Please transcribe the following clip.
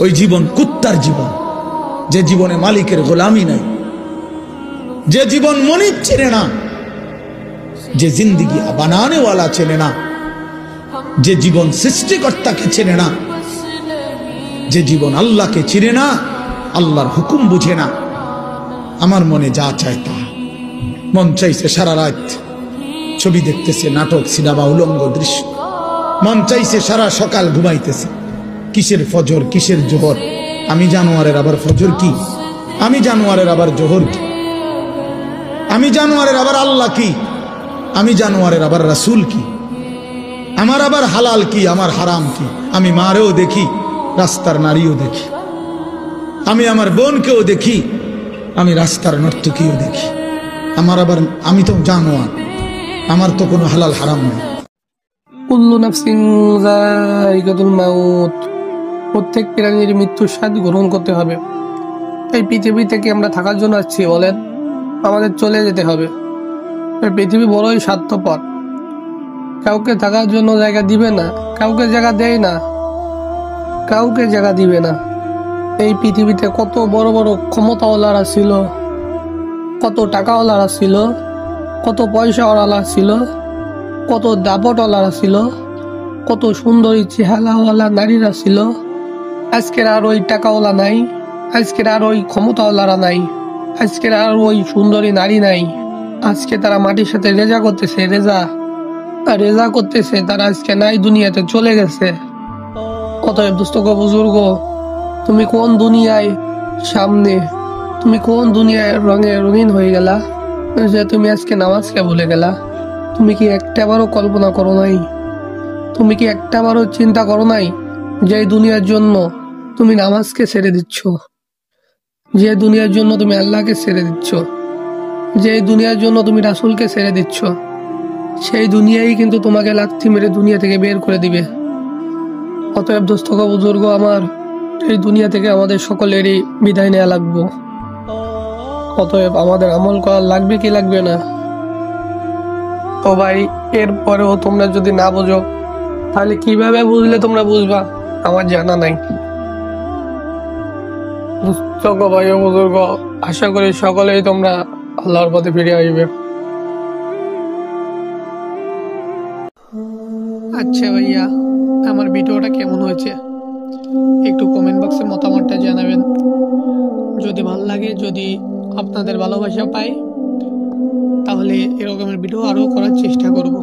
ওই জীবন কুত্তার জীবন, যে জীবনে মালিকের গোলামি নাই, যে জীবন মনিব চেনে না, যে জিন্দিগি বানানেওয়ালা চেনে না, যে জীবন সৃষ্টিকর্তাকে চেনে না, যে জীবন আল্লাহকে চিনে না, আল্লাহর হুকুম বুঝে না। আমার মনে যা চায় তা, মন চাইছে সারা রাত ছবি দেখতেছে, নাটক, সিনেমা, উলঙ্গ দৃশ্য। মন চাইছে সারা সকাল ঘুমাইতেছে। কিসের ফজর, কিসের জোহর? আমি জানোয়ারের আবার ফজর কি? আমি জানোয়ারের আবার জোহর কি? আমি জানোয়ারের আবার আল্লাহ কি? আমি জানোয়ারের আবার রাসূল কি? আমার আবার হালাল কি, আমার হারাম কি? আমি মারেও দেখি, রাস্তার নারীও দেখি। আমি আমার বোনকেও দেখি, আমি রাস্তার নর্তকীও দেখি। আমার আবার, আমি তো জানোয়ার, আমার তো কোনো হালাল হারাম নেই। কুল্লু নাফসিন যায়িকাতুল মাউত, প্রত্যেক প্রাণীর মৃত্যুর স্বাদ গ্রহণ করতে হবে। এই পৃথিবী থেকে আমরা থাকার জন্য আসছি বলেন? আমাদের চলে যেতে হবে। এই পৃথিবী বড়ই স্বার্থপর, কাউকে থাকার জন্য জায়গা দিবে না, কাউকে জায়গা দেয় না, কাউকে জায়গা দিবে না। এই পৃথিবীতে কত বড় বড় ক্ষমতাওয়ালারা ছিল, কত টাকাওয়ালারা ছিল, কত পয়সাওয়ালা ছিল, কত দাপটওয়ালারা ছিল, কত সুন্দরী চেহারাওয়ালা নারীরা ছিল। আজকের আর ওই টাকাওয়ালা নাই, আজকের আর ওই ক্ষমতাওয়ালারা নাই, আজকের আর ওই সুন্দরী নারী নাই। আজকে তারা মাটির সাথে রেজা করতেছে, রেজা করতেছে। তারা আজকে নাই, দুনিয়াতে চলে গেছে। অতএব দোস্ত গো, বুজুর্গ, তুমি কোন দুনিয়ায় সামনে, তুমি কোন দুনিয়ায় রঙে রঙিন হয়ে গেলা যে তুমি আজকে নামাজকে ভুলে গেলা? তুমি কি একটাবারও কল্পনা করো নাই? তুমি কি একটাবারও চিন্তা করো নাই যে দুনিয়ার জন্য তুমি নামাজকে ছেড়ে দিচ্ছ, যে দুনিয়ার জন্য তুমি আল্লাহকে ছেড়ে দিচ্ছ, যে দুনিয়ার জন্য তুমি রাসূলকে ছেড়ে দিচ্ছ, সেই দুনিয়াই কিন্তু তোমাকে লাথি মেরে দুনিয়া থেকে বের করে দিবে। অতএব দোস্ত গো, বুজুর্গ আমার, এই দুনিয়া থেকে আমাদের সকলেরই বিদায় নেওয়া লাগবে। অতএব আমাদের আমল করা লাগবে কি লাগবে না? তো ভাই, এরপরেও তোমরা যদি না বুঝো, তাহলে কিভাবে বুঝলে তোমরা বুঝবা আমার জানা নাই। দোস্ত গো, ভাই ও বুজুর্গ, আশা করি সকলেই তোমরা আল্লাহর পথে ফিরে আসবে। আচ্ছা ভাইয়া, আমার ভিডিওটা কেমন হয়েছে একটু কমেন্ট বক্সে মতামতটা জানাবেন। যদি ভালো লাগে, যদি আপনাদের ভালোবাসা পাই, তাহলে এরকমের ভিডিও আরো করার চেষ্টা করব।